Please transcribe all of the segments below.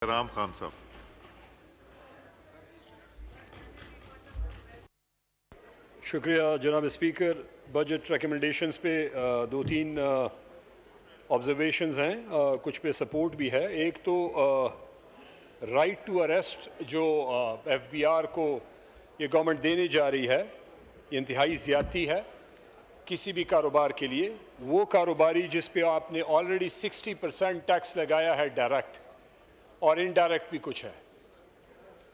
राम खान साहब। शुक्रिया जनाब स्पीकर। बजट रिकमेंडेशंस पे दो तीन ऑब्जर्वेशंस हैं, कुछ पे सपोर्ट भी है। एक तो राइट टू अरेस्ट जो एफबीआर को ये गवर्नमेंट देने जा रही है, ये इंतहाई ज़्यादती है किसी भी कारोबार के लिए। वो कारोबारी जिस पे आपने ऑलरेडी 60% टैक्स लगाया है डायरेक्ट और इनडायरेक्ट भी कुछ है,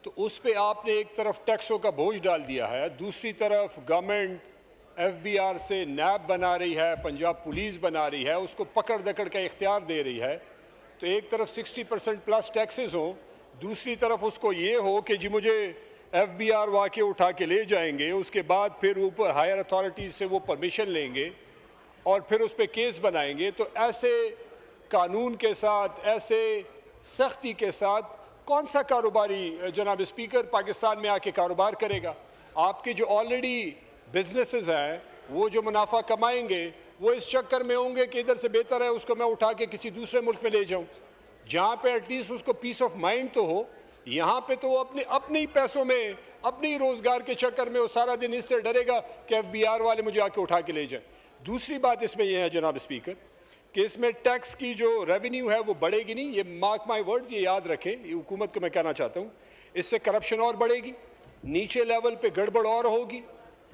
तो उस पे आपने एक तरफ टैक्सों का बोझ डाल दिया है, दूसरी तरफ गवर्नमेंट एफबीआर से नैब बना रही है, पंजाब पुलिस बना रही है, उसको पकड़ दकड़ का इख्तियार दे रही है। तो एक तरफ 60% प्लस टैक्सेस हों, दूसरी तरफ उसको ये हो कि जी मुझे एफबीआर वाके उठा के ले जाएंगे, उसके बाद फिर ऊपर हायर अथॉरिटीज़ से वो परमिशन लेंगे और फिर उस पर केस बनाएंगे। तो ऐसे कानून के साथ, ऐसे सख्ती के साथ कौन सा कारोबारी जनाब स्पीकर पाकिस्तान में आके कारोबार करेगा? आपके जो ऑलरेडी बिजनेसेस हैं वो जो मुनाफा कमाएंगे वो इस चक्कर में होंगे कि इधर से बेहतर है उसको मैं उठा के किसी दूसरे मुल्क में ले जाऊं, जहां पे एटलीस्ट उसको पीस ऑफ माइंड तो हो। यहाँ पे तो वो अपने ही पैसों में, अपने ही रोजगार के चक्कर में वो सारा दिन इससे डरेगा कि एफबीआर वाले मुझे आके उठा के ले जाए। दूसरी बात इसमें यह है जनाब स्पीकर कि इसमें टैक्स की जो रेवेन्यू है वो बढ़ेगी नहीं, ये मार्क माई वर्ड्स, ये याद रखें, ये हुकूमत को मैं कहना चाहता हूँ। इससे करप्शन और बढ़ेगी, नीचे लेवल पे गड़बड़ और होगी,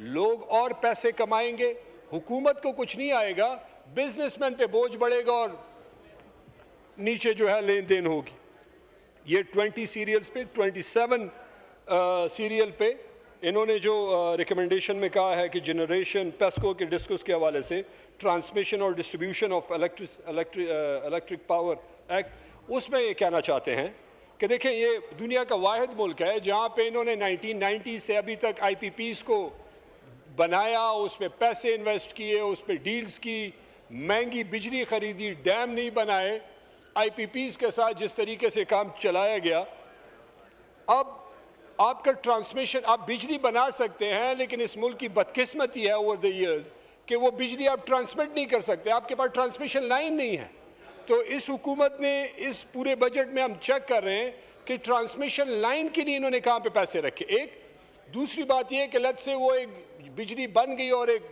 लोग और पैसे कमाएंगे, हुकूमत को कुछ नहीं आएगा, बिजनेसमैन पे बोझ बढ़ेगा और नीचे जो है लेन देन होगी। ये 20 सीरियल्स पे 27 सीरियल पे इन्होंने जो रिकमेंडेशन में कहा है कि जनरेशन पेस्को के डिस्कस के हवाले से ट्रांसमिशन और distribution of electric power act, उसमें ये कहना चाहते हैं कि देखें ये दुनिया का वाहिद मुल्क है जहाँ पे इन्होंने 1990 से अभी तक आईपीपीज़ को बनाया, उसमें पैसे इन्वेस्ट किए, उस पर डील्स की, महंगी बिजली खरीदी, डैम नहीं बनाए। आईपीपीज़ के साथ जिस तरीके से काम चलाया गया, अब आपका ट्रांसमिशन, आप बिजली बना सकते हैं लेकिन इस मुल्क की बदकिस्मती है ओवर द ईयर्स कि वो बिजली आप ट्रांसमिट नहीं कर सकते, आपके पास ट्रांसमिशन लाइन नहीं है। तो इस हुकूमत ने इस पूरे बजट में हम चेक कर रहे हैं कि ट्रांसमिशन लाइन के लिए इन्होंने कहाँ पे पैसे रखे। एक दूसरी बात यह कि लत से वो एक बिजली बन गई और एक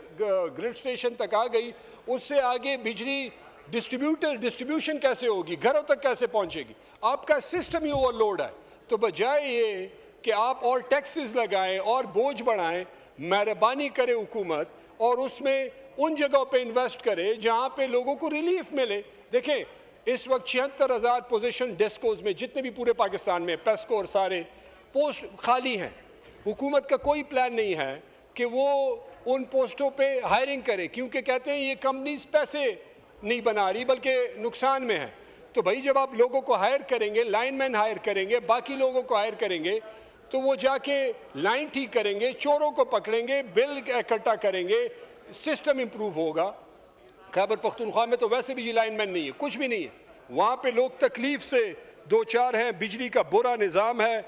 ग्रिड स्टेशन तक आ गई, उससे आगे बिजली डिस्ट्रीब्यूशन कैसे होगी, घरों तक कैसे पहुंचेगी? आपका सिस्टम ही ओवरलोड है। तो बजाय ये कि आप और टैक्सेस लगाएं और बोझ बढ़ाएं, मेहरबानी करे हुकूमत और उसमें उन जगहों पे इन्वेस्ट करे जहां पे लोगों को रिलीफ मिले। देखें इस वक्त 76,000 पोजीशन डेस्कोज में जितने भी पूरे पाकिस्तान में पेस्को और सारे पोस्ट खाली हैं। हुकूमत का कोई प्लान नहीं है कि वो उन पोस्टों पे हायरिंग करे, क्योंकि कहते हैं ये कंपनीज पैसे नहीं बना रही बल्कि नुकसान में है। तो भाई जब आप लोगों को हायर करेंगे, लाइनमैन हायर करेंगे, बाकी लोगों को हायर करेंगे, तो वो जाके लाइन ठीक करेंगे, चोरों को पकड़ेंगे, बिल इकट्ठा करेंगे, सिस्टम इंप्रूव होगा। खैबर पख्तूनख्वा में तो वैसे भी लाइनमैन नहीं है, कुछ भी नहीं है, वहाँ पे लोग तकलीफ से दो चार हैं, बिजली का बुरा निज़ाम है,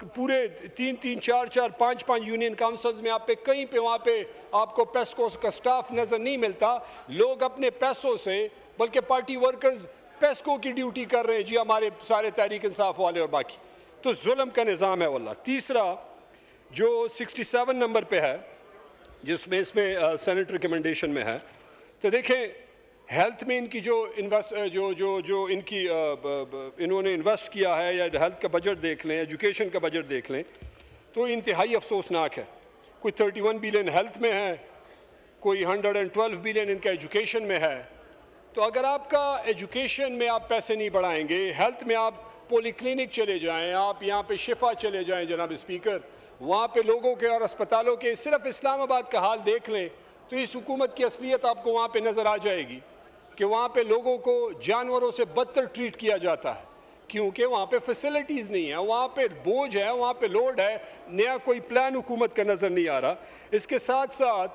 पूरे 3-3, 4-4, 5-5 यूनियन काउंसिल्स में आप पे कहीं पे वहाँ पे आपको पेस्को का स्टाफ नज़र नहीं मिलता। लोग अपने पैसों से, बल्कि पार्टी वर्कर्स पेस्को की ड्यूटी कर रहे हैं जी, हमारे सारे तहरीक इंसाफ वाले और बाकी, तो जुल्म का निज़ाम है वल्लाह। तीसरा जो 67 नंबर पे है जिसमें इसमें सेनेट रिकमेंडेशन में है, तो देखें हेल्थ में इनकी जो इनकी इन्होंने इन्वेस्ट किया है, या हेल्थ का बजट देख लें, एजुकेशन का बजट देख लें, तो इंतहाई अफसोसनाक है। कोई 31 बिलियन हेल्थ में है, कोई 112 बिलियन इनका एजुकेशन में है। तो अगर आपका एजुकेशन में आप पैसे नहीं बढ़ाएंगे, हेल्थ में आप पॉलीक्लिनिक चले जाएं, आप यहाँ पे शिफा चले जाएं जनाब स्पीकर, वहाँ पे लोगों के और अस्पतालों के, सिर्फ इस्लामाबाद का हाल देख लें तो इस हुकूमत की असलियत आपको वहाँ पे नज़र आ जाएगी कि वहाँ पे लोगों को जानवरों से बदतर ट्रीट किया जाता है, क्योंकि वहाँ पे फैसिलिटीज़ नहीं है, वहाँ पे बोझ है, वहाँ पे लोड है, नया कोई प्लान हुकूमत का नज़र नहीं आ रहा। इसके साथ साथ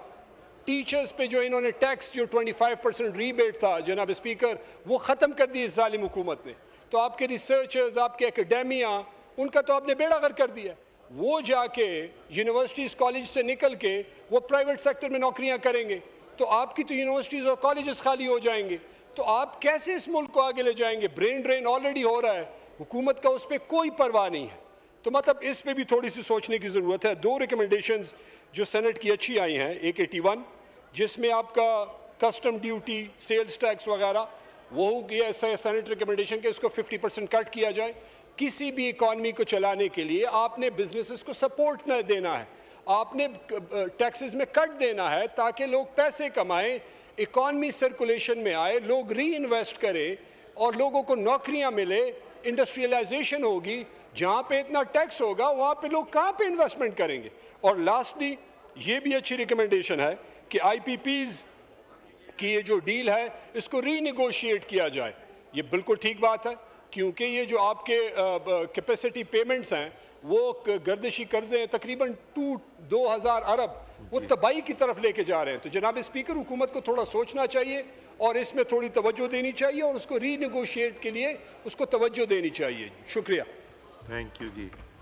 टीचर्स पे जो इन्होंने टैक्स, जो 25% रीबेट था जनाब स्पीकर, वो ख़त्म कर दी इस जालिम हुकूमत ने। तो आपके रिसर्चर्स, आपके एकेडेमिया, उनका तो आपने बेड़ा गर्क कर दिया। वो जाके यूनिवर्सिटीज़ कॉलेज से निकल के वो प्राइवेट सेक्टर में नौकरियां करेंगे, तो आपकी तो यूनिवर्सिटीज़ और कॉलेजेस खाली हो जाएंगे। तो आप कैसे इस मुल्क को आगे ले जाएंगे? ब्रेन ड्रेन ऑलरेडी हो रहा है, हुकूमत का उस पर कोई परवाह नहीं है। तो मतलब इस पे भी थोड़ी सी सोचने की ज़रूरत है। 2 रिकमेंडेशंस जो सेनेट की अच्छी आई हैं, एक 81 जिसमें आपका कस्टम ड्यूटी, सेल्स टैक्स वगैरह, वो ये सेनेट रिकमेंडेशन के इसको 50% कट किया जाए। किसी भी इकॉनमी को चलाने के लिए आपने बिजनेसेस को सपोर्ट न देना है, आपने टैक्सेस में कट देना है ताकि लोग पैसे कमाएं, इकॉनमी सर्कुलेशन में आए, लोग री इन्वेस्ट करें और लोगों को नौकरियां मिले, इंडस्ट्रियलाइजेशन होगी। जहाँ पे इतना टैक्स होगा वहाँ पे लोग कहाँ पे इन्वेस्टमेंट करेंगे। और लास्टली ये भी अच्छी रिकमेंडेशन है कि आईपीपीज़ कि ये जो डील है इसको रीनिगोशिएट किया जाए। ये बिल्कुल ठीक बात है, क्योंकि ये जो आपके कैपेसिटी पेमेंट्स हैं वो गर्दिशी कर्जे हैं तकरीबन 2,000 अरब, वो तबाही की तरफ लेके जा रहे हैं। तो जनाब स्पीकर, हुकूमत को थोड़ा सोचना चाहिए और इसमें थोड़ी तवज्जो देनी चाहिए और उसको रीनिगोशिएट के लिए उसको तवज्जो देनी चाहिए। शुक्रिया। Thank you ji.